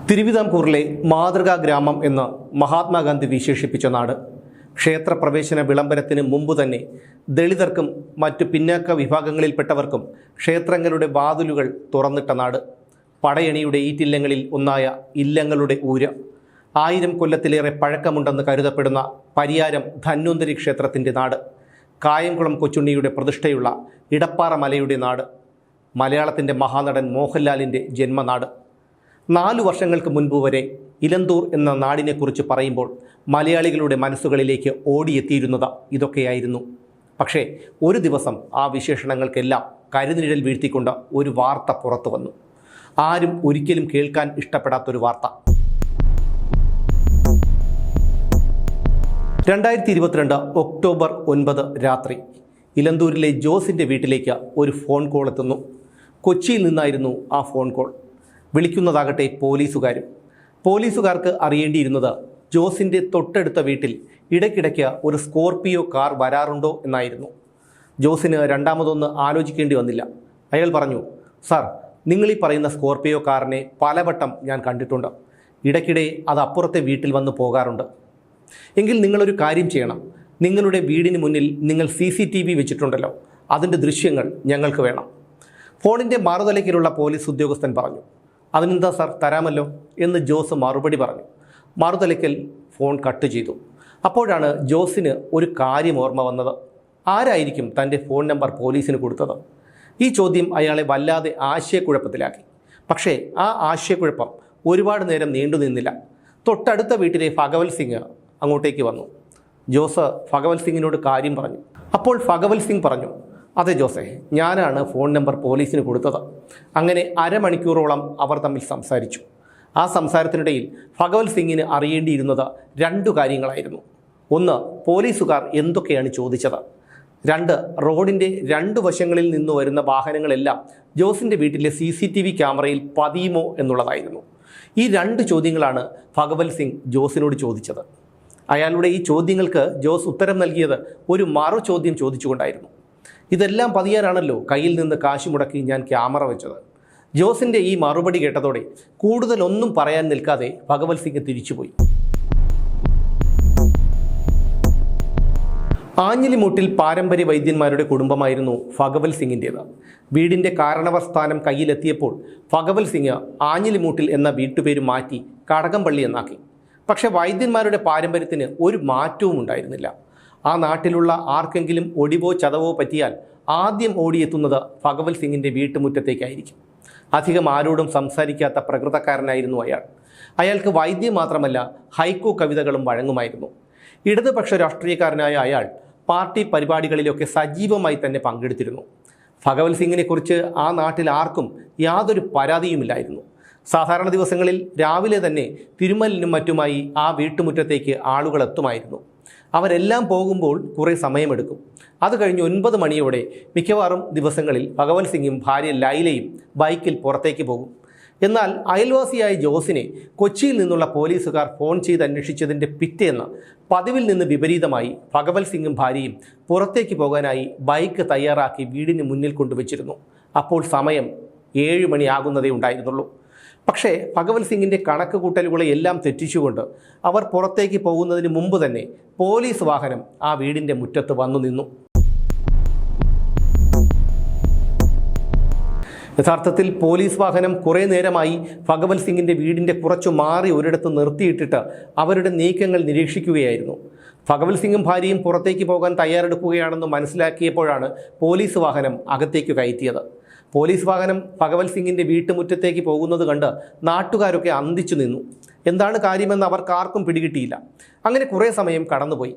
തിരുവിതാംകൂറിലെ മാതൃകാ ഗ്രാമം എന്ന് മഹാത്മാഗാന്ധി വിശേഷിപ്പിച്ച നാട്. ക്ഷേത്രപ്രവേശന വിളംബരത്തിന് മുമ്പ് തന്നെ ദളിതർക്കും മറ്റു പിന്നാക്ക വിഭാഗങ്ങളിൽപ്പെട്ടവർക്കും ക്ഷേത്രങ്ങളുടെ വാതിലുകൾ തുറന്നിട്ട നാട്. പടയണിയുടെ ഈറ്റില്ലങ്ങളിൽ ഒന്നായ ഇല്ലങ്ങളുടെ ഊര്. 1000 കൊല്ലത്തിലേറെ പഴക്കമുണ്ടെന്ന് കരുതപ്പെടുന്ന പരിയാരം ധന്വന്തരി ക്ഷേത്രത്തിൻ്റെ നാട്. കായംകുളം കൊച്ചുണ്ണിയുടെ പ്രതിഷ്ഠയുള്ള ഇടപ്പാറ മലയുടെ നാട്. മലയാളത്തിൻ്റെ മഹാനടൻ മോഹൻലാലിൻ്റെ ജന്മനാട്. 4 വർഷങ്ങൾക്ക് മുൻപ് വരെ ഇലന്തൂർ എന്ന നാടിനെക്കുറിച്ച് പറയുമ്പോൾ മലയാളികളുടെ മനസ്സുകളിലേക്ക് ഓടിയെത്തിയിരുന്നത് ഇതൊക്കെയായിരുന്നു. പക്ഷേ ഒരു ദിവസം ആ വിശേഷണങ്ങൾക്കെല്ലാം കരുനിഴൽ വീഴ്ത്തിക്കൊണ്ട് ഒരു വാർത്ത പുറത്തു വന്നു. ആരും ഒരിക്കലും കേൾക്കാൻ ഇഷ്ടപ്പെടാത്തൊരു വാർത്ത. 2022 ഒക്ടോബർ 9 രാത്രി ഇലന്തൂരിലെ ജോസിൻ്റെ വീട്ടിലേക്ക് ഒരു ഫോൺ കോൾ എത്തുന്നു. കൊച്ചിയിൽ നിന്നായിരുന്നു ആ ഫോൺ കോൾ. വിളിക്കുന്നതാകട്ടെ പോലീസുകാരും. പോലീസുകാർക്ക് അറിയേണ്ടിയിരുന്നത് ജോസിൻ്റെ തൊട്ടടുത്ത വീട്ടിൽ ഇടയ്ക്കിടയ്ക്ക് ഒരു സ്കോർപിയോ കാർ വരാറുണ്ടോ എന്നായിരുന്നു. ജോസിന് രണ്ടാമതൊന്ന് ആലോചിക്കേണ്ടി വന്നില്ല. അയാൾ പറഞ്ഞു, സാർ, നിങ്ങളീ പറയുന്ന സ്കോർപിയോ കാറിനെ പലവട്ടം ഞാൻ കണ്ടിട്ടുണ്ട്. ഇടയ്ക്കിടെ അത് അപ്പുറത്തെ വീട്ടിൽ വന്ന് പോകാറുണ്ട്. എങ്കിൽ നിങ്ങളൊരു കാര്യം ചെയ്യണം. നിങ്ങളുടെ വീടിന് മുന്നിൽ നിങ്ങൾ CCTV വെച്ചിട്ടുണ്ടല്ലോ, അതിൻ്റെ ദൃശ്യങ്ങൾ ഞങ്ങൾക്ക് വേണം. ഫോണിൻ്റെ മറുതലയ്ക്കിലുള്ള പോലീസ് ഉദ്യോഗസ്ഥൻ പറഞ്ഞു. അതിനെന്താ സാർ, തരാമല്ലോ എന്ന് ജോസ് മറുപടി പറഞ്ഞു. മറുതലയ്ക്കൽ ഫോൺ കട്ട് ചെയ്തു. അപ്പോഴാണ് ജോസിന് ഒരു കാര്യം ഓർമ്മ വന്നത്. ആരായിരിക്കും തൻ്റെ ഫോൺ നമ്പർ പോലീസിന് കൊടുത്തത്? ഈ ചോദ്യം അയാളെ വല്ലാതെ ആശയക്കുഴപ്പത്തിലാക്കി. പക്ഷേ ആ ആശയക്കുഴപ്പം ഒരുപാട് നേരം നീണ്ടു നിന്നില്ല. തൊട്ടടുത്ത വീട്ടിലെ ഭഗവത് സിംഗ് അങ്ങോട്ടേക്ക് വന്നു. ജോസ് ഭഗവത് സിംഗിനോട് കാര്യം പറഞ്ഞു. അപ്പോൾ ഭഗവത് സിംഗ് പറഞ്ഞു, അതെ ജോസേ, ഞാനാണ് ഫോൺ നമ്പർ പോലീസിന് കൊടുത്തത്. അങ്ങനെ അരമണിക്കൂറോളം അവർ തമ്മിൽ സംസാരിച്ചു. ആ സംസാരത്തിനിടയിൽ ഭഗവത് സിംഗിന് അറിയേണ്ടിയിരുന്നത് 2 കാര്യങ്ങളായിരുന്നു. 1, പോലീസുകാർ എന്തൊക്കെയാണ് ചോദിച്ചത്. 2, റോഡിൻ്റെ 2 വശങ്ങളിൽ നിന്ന് വരുന്ന വാഹനങ്ങളെല്ലാം ജോസിൻ്റെ വീട്ടിലെ CCTV ക്യാമറയിൽ പതിയുമോ എന്നുള്ളതായിരുന്നു. ഈ 2 ചോദ്യങ്ങളാണ് ഭഗവത് സിംഗ് ജോസിനോട് ചോദിച്ചത്. അയാളുടെ ഈ ചോദ്യങ്ങൾക്ക് ജോസ് ഉത്തരം നൽകിയത് ഒരു മറു ചോദ്യം ചോദിച്ചുകൊണ്ടായിരുന്നു. ഇതെല്ലാം പതിയാനാണല്ലോ കയ്യിൽ നിന്ന് കാശ് മുടക്കി ഞാൻ ക്യാമറ വെച്ചത്. ജോസിൻ്റെ ഈ മറുപടി കേട്ടതോടെ കൂടുതലൊന്നും പറയാൻ നിൽക്കാതെ ഭഗവത് സിംഗ് തിരിച്ചുപോയി. ആഞ്ഞിലിമൂട്ടിൽ പാരമ്പര്യ വൈദ്യന്മാരുടെ കുടുംബമായിരുന്നു ഭഗവത് സിംഗിൻ്റേത്. വീടിൻ്റെ കാരണവർ സ്ഥാനം കയ്യിലെത്തിയപ്പോൾ ഭഗവത് സിംഗ് ആഞ്ഞിലിമൂട്ടിൽ എന്ന വീട്ടുപേര് മാറ്റി കടകംപള്ളി എന്നാക്കി. പക്ഷേ വൈദ്യന്മാരുടെ പാരമ്പര്യത്തിന് ഒരു മാറ്റവും ഉണ്ടായിരുന്നില്ല. ആ നാട്ടിലുള്ള ആർക്കെങ്കിലും ഒടിവോ ചതവോ പറ്റിയാൽ ആദ്യം ഓടിയെത്തുന്നത് ഭഗവത് സിംഗിൻ്റെ വീട്ടുമുറ്റത്തേക്കായിരിക്കും. അധികം ആരോടും സംസാരിക്കാത്ത പ്രകൃതക്കാരനായിരുന്നു അയാൾ. അയാൾക്ക് വൈദ്യം മാത്രമല്ല, ഹൈക്കു കവിതകളും വഴങ്ങുമായിരുന്നു. ഇടതുപക്ഷ രാഷ്ട്രീയക്കാരനായ അയാൾ പാർട്ടി പരിപാടികളിലൊക്കെ സജീവമായി തന്നെ പങ്കെടുത്തിരുന്നു. ഭഗവത് സിംഗിനെക്കുറിച്ച് ആ നാട്ടിൽ ആർക്കും യാതൊരു പരാതിയുമില്ലായിരുന്നു. സാധാരണ ദിവസങ്ങളിൽ രാവിലെ തന്നെ തിരുമലിനും മറ്റുമായി ആ വീട്ടുമുറ്റത്തേക്ക് ആളുകൾ എത്തുമായിരുന്നു. അവരെല്ലാം പോകുമ്പോൾ കുറേ സമയമെടുക്കും. അത് കഴിഞ്ഞ് 9 മണിയോടെ മിക്കവാറും ദിവസങ്ങളിൽ ഭഗവത് സിംഗും ഭാര്യ ലൈലയും ബൈക്കിൽ പുറത്തേക്ക് പോകും. എന്നാൽ അയൽവാസിയായ ജോസിനെ കൊച്ചിയിൽ നിന്നുള്ള പോലീസുകാർ ഫോൺ ചെയ്ത് അന്വേഷിച്ചതിൻ്റെ പിറ്റേന്ന് പതിവിൽ നിന്ന് വിപരീതമായി ഭഗവത് സിംഗും ഭാര്യയും പുറത്തേക്ക് പോകാനായി ബൈക്ക് തയ്യാറാക്കി വീടിന് മുന്നിൽ കൊണ്ടുവച്ചിരുന്നു. അപ്പോൾ സമയം 7 മണിയാകുന്നതേ ഉണ്ടായിരുന്നുള്ളൂ. പക്ഷേ ഭഗവത് സിംഗിൻ്റെ കണക്ക് കൂട്ടലുകളെ എല്ലാം തെറ്റിച്ചുകൊണ്ട് അവർ പുറത്തേക്ക് പോകുന്നതിന് മുമ്പ് തന്നെ പോലീസ് വാഹനം ആ വീടിൻ്റെ മുറ്റത്ത് വന്നു നിന്നു. യഥാർത്ഥത്തിൽ പോലീസ് വാഹനം കുറേ നേരമായി ഭഗവത് സിംഗിൻ്റെ വീടിൻ്റെ കുറച്ചു മാറി ഒരിടത്ത് നിർത്തിയിട്ടിട്ട് അവരുടെ നീക്കങ്ങൾ നിരീക്ഷിക്കുകയായിരുന്നു. ഭഗവത് സിംഗും ഭാര്യയും പുറത്തേക്ക് പോകാൻ തയ്യാറെടുക്കുകയാണെന്ന് മനസ്സിലാക്കിയപ്പോഴാണ് പോലീസ് വാഹനം അകത്തേക്ക് കയറ്റിയത്. പോലീസ് വാഹനം ഭഗവത് സിംഗിൻ്റെ വീട്ടുമുറ്റത്തേക്ക് പോകുന്നത് കണ്ട് നാട്ടുകാരൊക്കെ അന്തിച്ചു നിന്നു. എന്താണ് കാര്യമെന്ന് അവർക്കാർക്കും പിടികിട്ടിയില്ല. അങ്ങനെ കുറേ സമയം കടന്നുപോയി.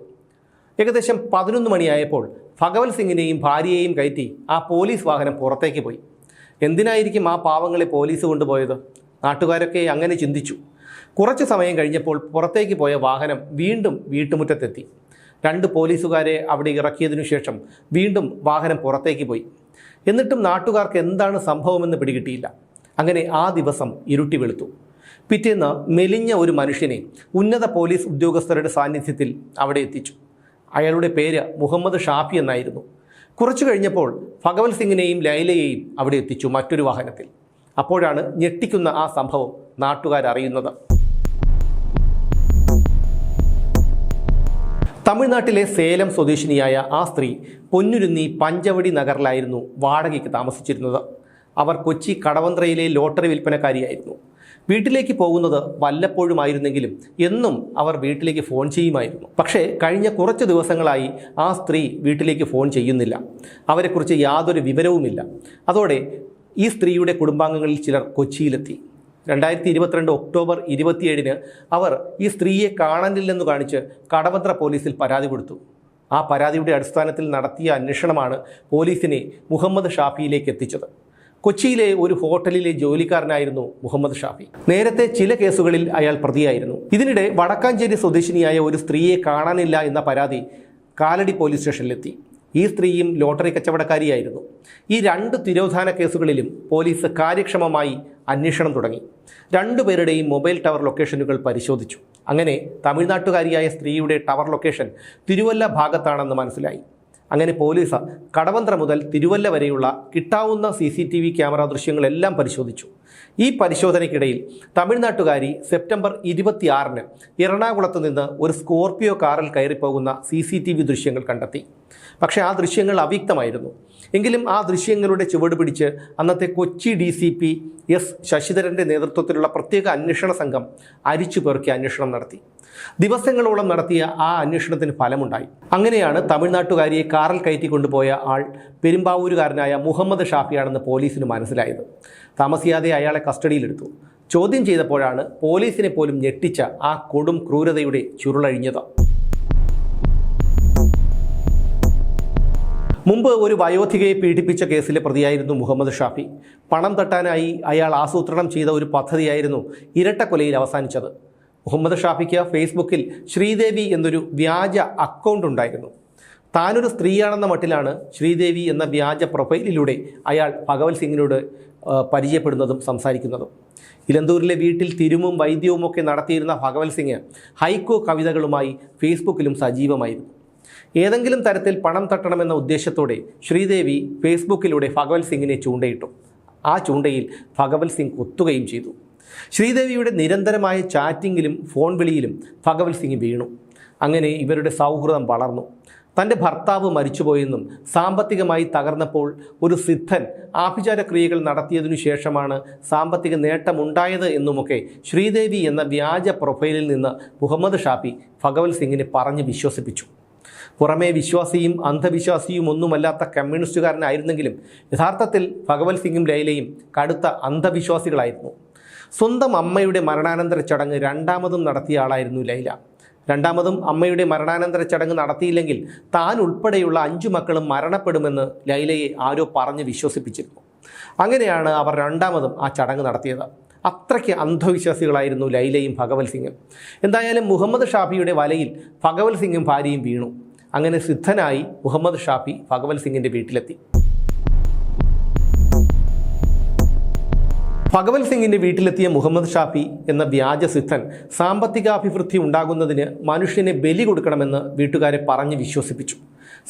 ഏകദേശം 11 മണിയായപ്പോൾ ഭഗവത് സിംഗിനെയും ഭാര്യയെയും കയറ്റി ആ പോലീസ് വാഹനം പുറത്തേക്ക് പോയി. എന്തിനായിരിക്കും ആ പാവങ്ങളെ പോലീസ് കൊണ്ടുപോയത്? നാട്ടുകാരൊക്കെ അങ്ങനെ ചിന്തിച്ചു. കുറച്ച് സമയം കഴിഞ്ഞപ്പോൾ പുറത്തേക്ക് പോയ വാഹനം വീണ്ടും വീട്ടുമുറ്റത്തെത്തി. 2 പോലീസുകാരെ അവിടെ ഇറക്കിയതിനു ശേഷം വീണ്ടും വാഹനം പുറത്തേക്ക് പോയി. എന്നിട്ടും നാട്ടുകാർക്ക് എന്താണ് സംഭവമെന്ന് പിടികിട്ടിയില്ല. അങ്ങനെ ആ ദിവസം ഇരുട്ടി വെളുത്തു. പിറ്റേന്ന് മെലിഞ്ഞ ഒരു മനുഷ്യനെ ഉന്നത പോലീസ് ഉദ്യോഗസ്ഥരുടെ സാന്നിധ്യത്തിൽ അവിടെ എത്തിച്ചു. അയാളുടെ പേര് മുഹമ്മദ് ഷാഫി എന്നായിരുന്നു. കുറച്ചു കഴിഞ്ഞപ്പോൾ ഭഗവത് സിംഗിനെയും ലൈലയെയും അവിടെ എത്തിച്ചു മറ്റൊരു വാഹനത്തിൽ. അപ്പോഴാണ് ഞെട്ടിക്കുന്ന ആ സംഭവം നാട്ടുകാരറിയുന്നത്. തമിഴ്നാട്ടിലെ സേലം സ്വദേശിനിയായ ആ സ്ത്രീ പൊന്നുരുന്നി പഞ്ചവടി നഗറിലായിരുന്നു വാടകയ്ക്ക് താമസിച്ചിരുന്നത്. അവർ കൊച്ചി കടവന്ത്രയിലെ ലോട്ടറി വിൽപ്പനക്കാരിയായിരുന്നു. വീട്ടിലേക്ക് പോകുന്നത് വല്ലപ്പോഴുമായിരുന്നെങ്കിലും എന്നും അവർ വീട്ടിലേക്ക് ഫോൺ ചെയ്യുമായിരുന്നു. പക്ഷേ കഴിഞ്ഞ കുറച്ച് ദിവസങ്ങളായി ആ സ്ത്രീ വീട്ടിലേക്ക് ഫോൺ ചെയ്യുന്നില്ല. അവരെക്കുറിച്ച് യാതൊരു വിവരവുമില്ല. അതോടെ ഈ സ്ത്രീയുടെ കുടുംബാംഗങ്ങളിൽ ചിലർ കൊച്ചിയിലെത്തി. 2022 ഒക്ടോബർ 27 അവർ ഈ സ്ത്രീയെ കാണാനില്ലെന്ന് കാണിച്ച് കടവന്ത്ര പോലീസിൽ പരാതി കൊടുത്തു. ആ പരാതിയുടെ അടിസ്ഥാനത്തിൽ നടത്തിയ അന്വേഷണമാണ് പോലീസിനെ മുഹമ്മദ് ഷാഫിയിലേക്ക് എത്തിച്ചത്. കൊച്ചിയിലെ ഒരു ഹോട്ടലിലെ ജോലിക്കാരനായിരുന്നു മുഹമ്മദ് ഷാഫി. നേരത്തെ ചില കേസുകളിൽ അയാൾ പ്രതിയായിരുന്നു. ഇതിനിടെ വടക്കാഞ്ചേരി സ്വദേശിനിയായ ഒരു സ്ത്രീയെ കാണാനില്ല എന്ന പരാതി കാലടി പോലീസ് സ്റ്റേഷനിലെത്തി. ഈ സ്ത്രീയും ലോട്ടറി കച്ചവടക്കാരിയായിരുന്നു. ഈ 2 തിരോധാന കേസുകളിലും പോലീസ് കാര്യക്ഷമമായി അന്വേഷണം തുടങ്ങി. 2 പേരുടെയും മൊബൈൽ ടവർ ലൊക്കേഷനുകൾ പരിശോധിച്ചു. അങ്ങനെ തമിഴ്നാട്ടുകാരിയായ സ്ത്രീയുടെ ടവർ ലൊക്കേഷൻ തിരുവല്ല ഭാഗത്താണെന്ന് മനസ്സിലായി. അങ്ങനെ പോലീസ് കടവന്ത്ര മുതൽ തിരുവല്ല വരെയുള്ള കിട്ടാവുന്ന CCTV ക്യാമറ ദൃശ്യങ്ങളെല്ലാം പരിശോധിച്ചു. ഈ പരിശോധനയ്ക്കിടയിൽ തമിഴ്നാട്ടുകാരി സെപ്റ്റംബർ 26 എറണാകുളത്ത് നിന്ന് ഒരു സ്കോർപിയോ കാറിൽ കയറിപ്പോകുന്ന CCTV ദൃശ്യങ്ങൾ കണ്ടെത്തി. പക്ഷേ ആ ദൃശ്യങ്ങൾ അവ്യക്തമായിരുന്നു. എങ്കിലും ആ ദൃശ്യങ്ങളുടെ ചുവട് പിടിച്ച് അന്നത്തെ കൊച്ചി DCP S ശശിധരൻ്റെ നേതൃത്വത്തിലുള്ള പ്രത്യേക അന്വേഷണ സംഘം അരിച്ചു പെറുക്കി അന്വേഷണം നടത്തി. ദിവസങ്ങളോളം നടത്തിയ ആ അന്വേഷണത്തിന് ഫലമുണ്ടായി. അങ്ങനെയാണ് തമിഴ്നാട്ടുകാരിയെ കാറിൽ കയറ്റിക്കൊണ്ടുപോയ ആൾ പെരുമ്പാവൂരുകാരനായ മുഹമ്മദ് ഷാഫിയാണെന്ന് പോലീസിന് മനസ്സിലായത്. താമസിയാതെ അയാളെ കസ്റ്റഡിയിലെടുത്തു. ചോദ്യം ചെയ്തപ്പോഴാണ് പോലീസിനെ പോലും ഞെട്ടിച്ച ആ കൊടും ക്രൂരതയുടെ ചുരുളഴിഞ്ഞത്. മുമ്പ് ഒരു വയോധികയെ പീഡിപ്പിച്ച കേസിലെ പ്രതിയായിരുന്നു മുഹമ്മദ് ഷാഫി. പണം തട്ടാനായി അയാൾ ആസൂത്രണം ചെയ്ത ഒരു പദ്ധതിയായിരുന്നു ഇരട്ടക്കൊലയിൽ അവസാനിച്ചത്. മുഹമ്മദ് ഷാഫിക്ക് ഫേസ്ബുക്കിൽ ശ്രീദേവി എന്നൊരു വ്യാജ അക്കൗണ്ട് ഉണ്ടായിരുന്നു. താനൊരു സ്ത്രീയാണെന്ന മട്ടിലാണ് ശ്രീദേവി എന്ന വ്യാജ പ്രൊഫൈലിലൂടെ അയാൾ ഭഗവത് സിംഗിനോട് പരിചയപ്പെടുന്നതും സംസാരിക്കുന്നതും. ഇലന്തൂരിലെ വീട്ടിൽ തിരുമും വൈദ്യവുമൊക്കെ നടത്തിയിരുന്ന ഭഗവത് സിംഗ് ഹൈക്കോ കവിതകളുമായി ഫേസ്ബുക്കിലും സജീവമായിരുന്നു. ഏതെങ്കിലും തരത്തിൽ പണം തട്ടണമെന്ന ഉദ്ദേശത്തോടെ ശ്രീദേവി ഫേസ്ബുക്കിലൂടെ ഭഗവത് സിംഗിനെ ചൂണ്ടയിട്ടു. ആ ചൂണ്ടയിൽ ഭഗവത് സിംഗ് ഒത്തുകയും ചെയ്തു. ശ്രീദേവിയുടെ നിരന്തരമായ ചാറ്റിങ്ങിലും ഫോൺ വിളിയിലും ഭഗവത് സിംഗ് വീണു. അങ്ങനെ ഇവരുടെ സൗഹൃദം വളർന്നു. തൻ്റെ ഭർത്താവ് മരിച്ചുപോയെന്നും സാമ്പത്തികമായി തകർന്നപ്പോൾ ഒരു സിദ്ധൻ ആഭിചാരക്രിയകൾ നടത്തിയതിനു ശേഷമാണ് സാമ്പത്തിക നേട്ടമുണ്ടായത് എന്നുമൊക്കെ ശ്രീദേവി എന്ന വ്യാജ പ്രൊഫൈലിൽ നിന്ന് മുഹമ്മദ് ഷാഫി ഭഗവത് സിംഗിനെ പറഞ്ഞ് വിശ്വസിപ്പിച്ചു. പുറമേ വിശ്വാസിയും അന്ധവിശ്വാസിയും ഒന്നുമല്ലാത്ത കമ്മ്യൂണിസ്റ്റുകാരനായിരുന്നെങ്കിലും യഥാർത്ഥത്തിൽ ഭഗവത് സിംഗും ലൈലയും കടുത്ത അന്ധവിശ്വാസികളായിരുന്നു. സ്വന്തം അമ്മയുടെ മരണാനന്തര ചടങ്ങ് രണ്ടാമതും നടത്തിയ ആളായിരുന്നു ലൈല. രണ്ടാമതും അമ്മയുടെ മരണാനന്തര ചടങ്ങ് നടത്തിയില്ലെങ്കിൽ താൻ ഉൾപ്പെടെയുള്ള 5 മക്കളും മരണപ്പെടുമെന്ന് ലൈലയെ ആരോ പറഞ്ഞ് വിശ്വസിപ്പിച്ചിരുന്നു. അങ്ങനെയാണ് അവർ രണ്ടാമതും ആ ചടങ്ങ് നടത്തിയത്. അത്രയ്ക്ക് അന്ധവിശ്വാസികളായിരുന്നു ലൈലയും ഭഗവത് സിംഗും. എന്തായാലും മുഹമ്മദ് ഷാഫിയുടെ വലയിൽ ഭഗവത് സിംഗും ഭാര്യയും വീണു. അങ്ങനെ സിദ്ധനായി മുഹമ്മദ് ഷാഫി ഭഗവത് സിംഗിൻ്റെ വീട്ടിലെത്തി. ഭഗവത് സിംഗിൻ്റെ വീട്ടിലെത്തിയ മുഹമ്മദ് ഷാഫി എന്ന വ്യാജ സിദ്ധൻ സാമ്പത്തികാഭിവൃദ്ധി ഉണ്ടാകുന്നതിന് മനുഷ്യനെ ബലി കൊടുക്കണമെന്ന് വീട്ടുകാരെ പറഞ്ഞ് വിശ്വസിപ്പിച്ചു.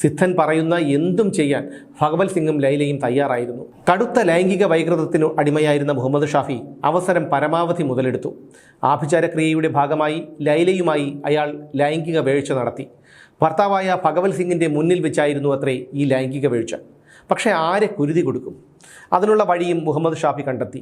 സിദ്ധൻ പറയുന്ന എന്തും ചെയ്യാൻ ഭഗവത് സിംഗും ലൈലയും തയ്യാറായിരുന്നു. കടുത്ത ലൈംഗിക വൈകൃതത്തിനു അടിമയായിരുന്ന മുഹമ്മദ് ഷാഫി അവസരം പരമാവധി മുതലെടുത്തു. ആഭിചാരക്രിയയുടെ ഭാഗമായി ലൈലയുമായി അയാൾ ലൈംഗിക വീഴ്ച നടത്തി. ഭർത്താവായ ഭഗവത് സിംഗിൻ്റെ മുന്നിൽ വെച്ചായിരുന്നു അത്രേ ഈ ലൈംഗിക വീഴ്ച. പക്ഷേ ആരെ കുരുതി കൊടുക്കും? അതിനുള്ള വഴിയും മുഹമ്മദ് ഷാഫി കണ്ടെത്തി.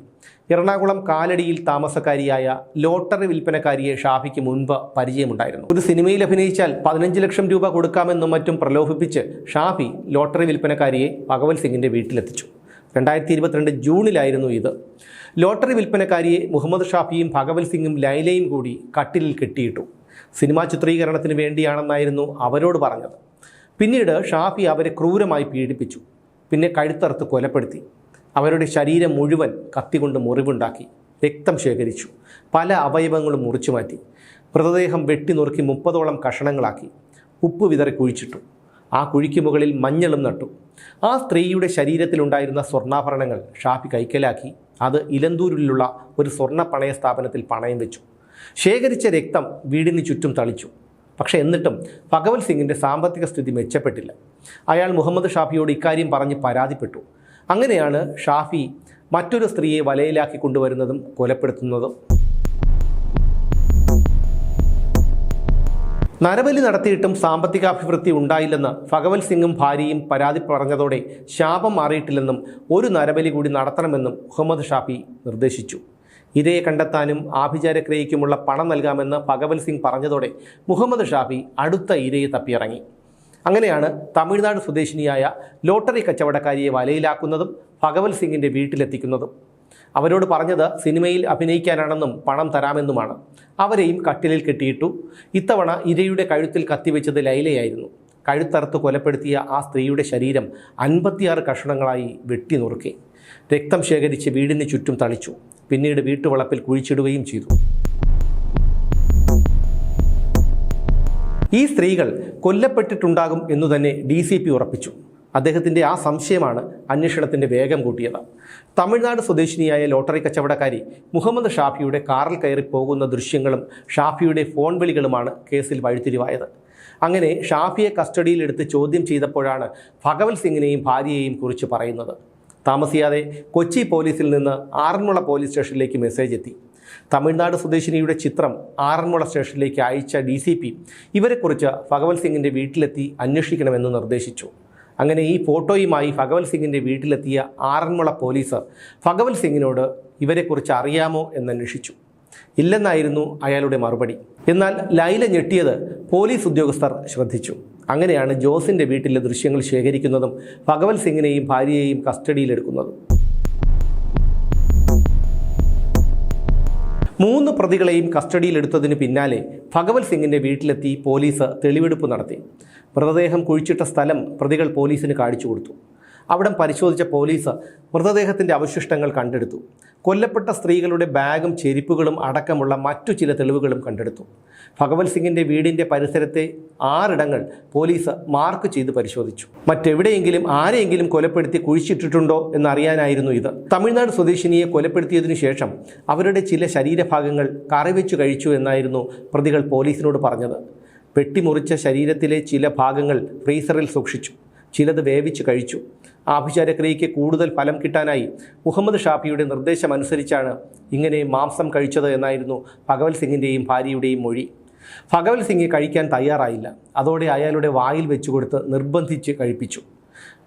എറണാകുളം കാലടിയിൽ താമസക്കാരിയായ ലോട്ടറി വിൽപ്പനക്കാരിയെ ഷാഫിക്ക് മുൻപ് പരിചയമുണ്ടായിരുന്നു. ഒരു സിനിമയിൽ അഭിനയിച്ചാൽ 15 ലക്ഷം രൂപ കൊടുക്കാമെന്നും മറ്റും പ്രലോഭിപ്പിച്ച് ഷാഫി ലോട്ടറി വിൽപ്പനക്കാരിയെ ഭഗവത് സിംഗിൻ്റെ വീട്ടിലെത്തിച്ചു. 2022 ജൂണിലായിരുന്നു ഇത്. ലോട്ടറി വിൽപ്പനക്കാരിയെ മുഹമ്മദ് ഷാഫിയും ഭഗവത് സിംഗും ലൈലയും കൂടി കട്ടിലിൽ കെട്ടിയിട്ടു. സിനിമാ ചിത്രീകരണത്തിന് വേണ്ടിയാണെന്നായിരുന്നു അവരോട് പറഞ്ഞത്. പിന്നീട് ഷാഫി അവരെ ക്രൂരമായി പീഡിപ്പിച്ചു. പിന്നെ കഴുത്തറുത്ത് കൊലപ്പെടുത്തി. അവരുടെ ശരീരം മുഴുവൻ കത്തികൊണ്ട് മുറിവുണ്ടാക്കി. രക്തം ശേഖരിച്ചു. പല അവയവങ്ങളും മുറിച്ചു മാറ്റി. മൃതദേഹം വെട്ടി നുറുക്കി 30ഓളം കഷണങ്ങളാക്കി. ഉപ്പ് വിതറി കുഴിച്ചിട്ടു. ആ കുഴിക്ക് മുകളിൽ മഞ്ഞളും നട്ടു. ആ സ്ത്രീയുടെ ശരീരത്തിലുണ്ടായിരുന്ന സ്വർണ്ണാഭരണങ്ങൾ ഷാഫി കൈക്കലാക്കി അത് ഇലന്തൂരിലുള്ള ഒരു സ്വർണ്ണ പണയ സ്ഥാപനത്തിൽ പണയം വെച്ചു. ശേഖരിച്ച രക്തം വീടിന് ചുറ്റും തളിച്ചു. പക്ഷേ എന്നിട്ടും ഭഗവത് സിംഗിൻ്റെ സാമ്പത്തിക സ്ഥിതി മെച്ചപ്പെട്ടില്ല. അയാൾ മുഹമ്മദ് ഷാഫിയോട് ഇക്കാര്യം പറഞ്ഞ് പരാതിപ്പെട്ടു. അങ്ങനെയാണ് ഷാഫി മറ്റൊരു സ്ത്രീയെ വലയിലാക്കി കൊണ്ടുവരുന്നതും കൊലപ്പെടുത്തുന്നതും. നരബലി നടത്തിയിട്ടും സാമ്പത്തികാഭിവൃദ്ധി ഉണ്ടായില്ലെന്ന് ഭഗവത് സിംഗും ഭാര്യയും പരാതി പറഞ്ഞതോടെ ശാപം മാറിയിട്ടില്ലെന്നും ഒരു നരബലി കൂടി നടത്തണമെന്നും മുഹമ്മദ് ഷാഫി നിർദ്ദേശിച്ചു. ഇരയെ കണ്ടെത്താനും ആഭിചാരക്രിയയ്ക്കുമുള്ള പണം നൽകാമെന്ന് ഭഗവത് സിംഗ് പറഞ്ഞതോടെ മുഹമ്മദ് ഷാഫി അടുത്ത ഇരയെ തപ്പിയിറങ്ങി. അങ്ങനെയാണ് തമിഴ്നാട് സ്വദേശിനിയായ ലോട്ടറി കച്ചവടക്കാരിയെ വലയിലാക്കുന്നതും ഭഗവത് സിംഗിൻ്റെ വീട്ടിലെത്തിക്കുന്നതും. അവരോട് പറഞ്ഞത് സിനിമയിൽ അഭിനയിക്കാനാണെന്നും പണം തരാമെന്നുമാണ്. അവരെയും കട്ടിലിൽ കെട്ടിയിട്ടു. ഇത്തവണ ഇരയുടെ കഴുത്തിൽ കത്തിവെച്ചത് ലൈലയായിരുന്നു. കഴുത്തറുത്ത് കൊലപ്പെടുത്തിയ ആ സ്ത്രീയുടെ ശരീരം 56 കഷണങ്ങളായി വെട്ടി നുറുക്കി. രക്തം ശേഖരിച്ച് വീടിന് ചുറ്റും തളിച്ചു. പിന്നീട് വീട്ടുവളപ്പിൽ കുഴിച്ചിടുകയും ചെയ്തു. ഈ സ്ത്രീകൾ കൊല്ലപ്പെട്ടിട്ടുണ്ടാകും എന്നു തന്നെ DCP ഉറപ്പിച്ചു. അദ്ദേഹത്തിൻ്റെ ആ സംശയമാണ് അന്വേഷണത്തിൻ്റെ വേഗം കൂട്ടിയത്. തമിഴ്നാട് സ്വദേശിനിയായ ലോട്ടറി കച്ചവടക്കാരി മുഹമ്മദ് ഷാഫിയുടെ കാറിൽ കയറി പോകുന്ന ദൃശ്യങ്ങളും ഷാഫിയുടെ ഫോൺ വിളികളുമാണ് കേസിൽ വഴിത്തിരിവായത്. അങ്ങനെ ഷാഫിയെ കസ്റ്റഡിയിലെടുത്ത് ചോദ്യം ചെയ്തപ്പോഴാണ് ഭഗവത് സിംഗിനെയും ഭാര്യയെയും കുറിച്ച് പറയുന്നത്. താമസിയാതെ കൊച്ചി പോലീസിൽ നിന്ന് ആറന്മുള പോലീസ് സ്റ്റേഷനിലേക്ക് മെസ്സേജ് എത്തി. തമിഴ്നാട് സ്വദേശിനിയുടെ ചിത്രം ആറന്മുള സ്റ്റേഷനിലേക്ക് അയച്ച DCP ഇവരെക്കുറിച്ച് ഭഗവത് സിംഗിൻ്റെ വീട്ടിലെത്തി അന്വേഷിക്കണമെന്ന് നിർദ്ദേശിച്ചു. അങ്ങനെ ഈ ഫോട്ടോയുമായി ഭഗവത് സിംഗിൻ്റെ വീട്ടിലെത്തിയ ആറന്മുള പോലീസ് ഭഗവത് സിംഗിനോട് ഇവരെക്കുറിച്ച് അറിയാമോ എന്നന്വേഷിച്ചു. ഇല്ലെന്നായിരുന്നു അയാളുടെ മറുപടി. എന്നാൽ ലൈല ഞെട്ടിയത് പോലീസ് ഉദ്യോഗസ്ഥർ ശ്രദ്ധിച്ചു. അങ്ങനെയാണ് ജോസിൻ്റെ വീട്ടിലെ ദൃശ്യങ്ങൾ ശേഖരിക്കുന്നതും ഭഗവത് സിംഗിനെയും ഭാര്യയെയും കസ്റ്റഡിയിലെടുക്കുന്നതും. 3 പ്രതികളെയും കസ്റ്റഡിയിലെടുത്തതിന് പിന്നാലെ ഭഗവത് സിംഗിൻ്റെ വീട്ടിലെത്തി പോലീസ് തെളിവെടുപ്പ് നടത്തി. മൃതദേഹം കുഴിച്ചിട്ട സ്ഥലം പ്രതികൾ പോലീസിന് കാണിച്ചു കൊടുത്തു. അവിടം പരിശോധിച്ച പോലീസ് മൃതദേഹത്തിൻ്റെ അവശിഷ്ടങ്ങൾ കണ്ടെടുത്തു. കൊല്ലപ്പെട്ട സ്ത്രീകളുടെ ബാഗും ചെരിപ്പുകളും അടക്കമുള്ള മറ്റു ചില തെളിവുകളും കണ്ടെടുത്തു. ഭഗവത് സിംഗിൻ്റെ വീടിൻ്റെ പരിസരത്തെ 6 ഇടങ്ങൾ പോലീസ് മാർക്ക് ചെയ്ത് പരിശോധിച്ചു. മറ്റെവിടെയെങ്കിലും ആരെയെങ്കിലും കൊലപ്പെടുത്തി കുഴിച്ചിട്ടിട്ടുണ്ടോ എന്നറിയാനായിരുന്നു ഇത്. തമിഴ്നാട് സ്വദേശിനിയെ കൊലപ്പെടുത്തിയതിനു ശേഷം അവരുടെ ചില ശരീരഭാഗങ്ങൾ കറിവെച്ചു കഴിച്ചു എന്നായിരുന്നു പ്രതികൾ പോലീസിനോട് പറഞ്ഞത്. വെട്ടിമുറിച്ച ശരീരത്തിലെ ചില ഭാഗങ്ങൾ ഫ്രീസറിൽ സൂക്ഷിച്ചു. ചിലത് വേവിച്ച് കഴിച്ചു. ആഭിചാരക്രിയയ്ക്ക് കൂടുതൽ ഫലം കിട്ടാനായി മുഹമ്മദ് ഷാഫിയുടെ നിർദ്ദേശമനുസരിച്ചാണ് ഇങ്ങനെ മാംസം കഴിച്ചത് എന്നായിരുന്നു ഭഗവത് സിംഗിൻ്റെയും ഭാര്യയുടെയും മൊഴി. ഭഗവത് സിംഗ് കഴിക്കാൻ തയ്യാറായില്ല. അതോടെ അയാളുടെ വായിൽ വെച്ചുകൊടുത്ത് നിർബന്ധിച്ച് കഴിപ്പിച്ചു.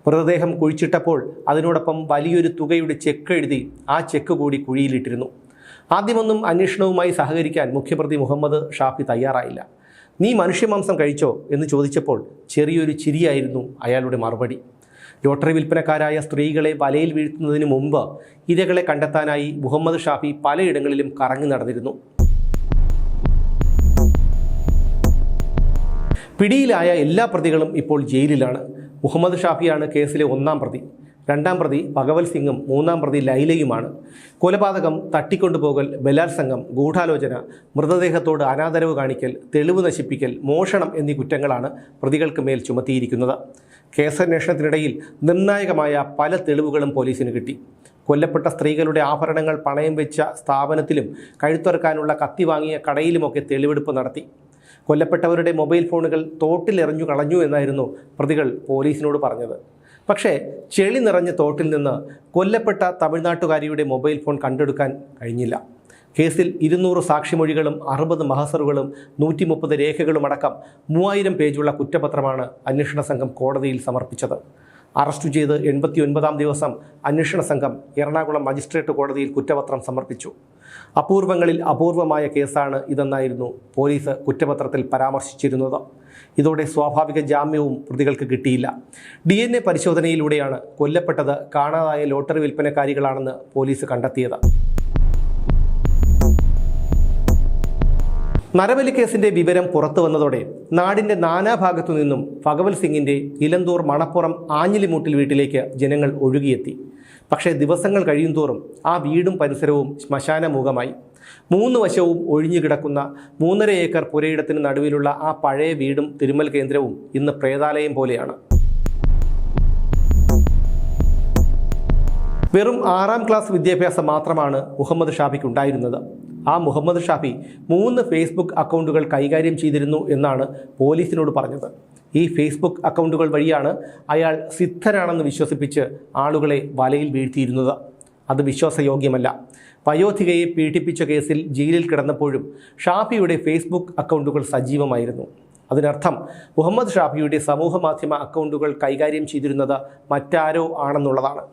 മൃതദേഹം കുഴിച്ചിട്ടപ്പോൾ അതിനോടൊപ്പം വലിയൊരു തുകയുടെ ചെക്ക് എഴുതി ആ ചെക്ക് കൂടി കുഴിയിലിട്ടിരുന്നു. ആദ്യമൊന്നും അന്വേഷണവുമായി സഹകരിക്കാൻ മുഖ്യപ്രതി മുഹമ്മദ് ഷാഫി തയ്യാറായില്ല. നീ മനുഷ്യമാംസം കഴിച്ചോ എന്ന് ചോദിച്ചപ്പോൾ ചെറിയൊരു ചിരിയായിരുന്നു അയാളുടെ മറുപടി. ലോട്ടറി വിൽപ്പനക്കാരായ സ്ത്രീകളെ വലയിൽ വീഴ്ത്തുന്നതിന് മുമ്പ് ഇരകളെ കണ്ടെത്താനായി മുഹമ്മദ് ഷാഫി പലയിടങ്ങളിലും കറങ്ങി നടന്നിരുന്നു. പിടിയിലായ എല്ലാ പ്രതികളും ഇപ്പോൾ ജയിലിലാണ്. മുഹമ്മദ് ഷാഫിയാണ് കേസിലെ 1-ാം പ്രതി. 2-ാം പ്രതി ഭഗവത് സിംഗും 3-ാം പ്രതി ലൈലയുമാണ്. കൊലപാതകം, തട്ടിക്കൊണ്ടുപോകൽ, ബലാത്സംഗം, ഗൂഢാലോചന, മൃതദേഹത്തോട് അനാദരവ് കാണിക്കൽ, തെളിവ് നശിപ്പിക്കൽ, മോഷണം എന്നീ കുറ്റങ്ങളാണ് പ്രതികൾക്ക് മേൽ ചുമത്തിയിരിക്കുന്നത്. കേസന്വേഷണത്തിനിടയിൽ നിർണായകമായ പല തെളിവുകളും പോലീസിന് കിട്ടി. കൊല്ലപ്പെട്ട സ്ത്രീകളുടെ ആഭരണങ്ങൾ പണയം വെച്ച സ്ഥാപനത്തിലും കഴുത്തറുക്കാനുള്ള കത്തി വാങ്ങിയ കടയിലുമൊക്കെ തെളിവെടുപ്പ് നടത്തി. കൊല്ലപ്പെട്ടവരുടെ മൊബൈൽ ഫോണുകൾ തോട്ടിലെറിഞ്ഞു കളഞ്ഞു എന്നായിരുന്നു പ്രതികൾ പോലീസിനോട് പറഞ്ഞത്. പക്ഷേ ചെളി നിറഞ്ഞ തോട്ടിൽ നിന്ന് കൊല്ലപ്പെട്ട തമിഴ്നാട്ടുകാരിയുടെ മൊബൈൽ ഫോൺ കണ്ടെടുക്കാൻ കഴിഞ്ഞില്ല. കേസിൽ 200 സാക്ഷിമൊഴികളും 60 മഹസറുകളും 130 രേഖകളും അടക്കം 3000 പേജുള്ള കുറ്റപത്രമാണ് അന്വേഷണ സംഘം കോടതിയിൽ സമർപ്പിച്ചത്. അറസ്റ്റ് ചെയ്ത് 89-ാം ദിവസം അന്വേഷണ സംഘം എറണാകുളം മജിസ്ട്രേറ്റ് കോടതിയിൽ കുറ്റപത്രം സമർപ്പിച്ചു. അപൂർവങ്ങളിൽ അപൂർവമായ കേസാണ് ഇതെന്നായിരുന്നു പോലീസ് കുറ്റപത്രത്തിൽ പരാമർശിച്ചിരുന്നത്. ഇതോടെ സ്വാഭാവിക ജാമ്യവും പ്രതികൾക്ക് കിട്ടിയില്ല. DNA പരിശോധനയിലൂടെയാണ് കൊല്ലപ്പെട്ടത് കാണാതായ ലോട്ടറി വിൽപ്പനക്കാരികളാണെന്ന് പോലീസ് കണ്ടെത്തിയത്. നരബലി കേസിൻ്റെ വിവരം പുറത്തു വന്നതോടെ നാടിൻ്റെ നാനാഭാഗത്തു നിന്നും ഭഗവത് സിംഗിൻ്റെ ഇലന്തൂർ മണപ്പുറം ആഞ്ഞിലിമൂട്ടിൽ വീട്ടിലേക്ക് ജനങ്ങൾ ഒഴുകിയെത്തി. പക്ഷേ ദിവസങ്ങൾ കഴിയുന്തോറും ആ വീടും പരിസരവും ശ്മശാനമുഖമായി. 3 വശവും ഒഴിഞ്ഞുകിടക്കുന്ന 3.5 ഏക്കർ പുരയിടത്തിന് നടുവിലുള്ള ആ പഴയ വീടും തിരുമൽ കേന്ദ്രവും ഇന്ന് പ്രേതാലയം പോലെയാണ്. വെറും 6-ാം ക്ലാസ് വിദ്യാഭ്യാസം മാത്രമാണ് മുഹമ്മദ് ഷാഫിക്കുണ്ടായിരുന്നത്. ആ മുഹമ്മദ് ഷാഫി 3 ഫേസ്ബുക്ക് അക്കൗണ്ടുകൾ കൈകാര്യം ചെയ്തിരുന്നു എന്നാണ് പോലീസിനോട് പറഞ്ഞത്. ഈ ഫേസ്ബുക്ക് അക്കൗണ്ടുകൾ വഴിയാണ് അയാൾ സിദ്ധരാണെന്ന് വിശ്വസിപ്പിച്ച് ആളുകളെ വലയിൽ വീഴ്ത്തിയിരുന്നത്. അത് വിശ്വാസയോഗ്യമല്ല. വയോധികയെ പീഡിപ്പിച്ച കേസിൽ ജയിലിൽ കിടന്നപ്പോഴും ഷാഫിയുടെ ഫേസ്ബുക്ക് അക്കൗണ്ടുകൾ സജീവമായിരുന്നു. അതിനർത്ഥം മുഹമ്മദ് ഷാഫിയുടെ സമൂഹ മാധ്യമ അക്കൗണ്ടുകൾ കൈകാര്യം ചെയ്തിരുന്നത് മറ്റാരോ ആണെന്നുള്ളതാണ്.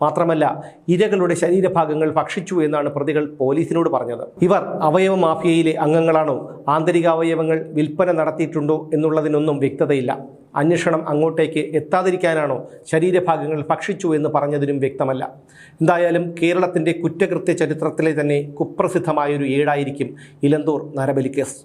മാത്രമല്ല, ഇരകളുടെ ശരീരഭാഗങ്ങൾ ഭക്ഷിച്ചു എന്നാണ് പ്രതികൾ പോലീസിനോട് പറഞ്ഞത്. ഇവർ അവയവ മാഫിയയിലെ അംഗങ്ങളാണോ, ആന്തരികാവയവങ്ങൾ വിൽപ്പന നടത്തിയിട്ടുണ്ടോ എന്നുള്ളതിനൊന്നും വ്യക്തതയില്ല. അന്വേഷണം അങ്ങോട്ടേക്ക് എത്താതിരിക്കാനാണോ ശരീരഭാഗങ്ങൾ ഭക്ഷിച്ചു എന്ന് പറഞ്ഞതിനും വ്യക്തമല്ല. എന്തായാലും കേരളത്തിൻ്റെ കുറ്റകൃത്യ ചരിത്രത്തിലെ തന്നെ കുപ്രസിദ്ധമായൊരു ഏടായിരിക്കും ഇലന്തൂർ നരബലി കേസ്.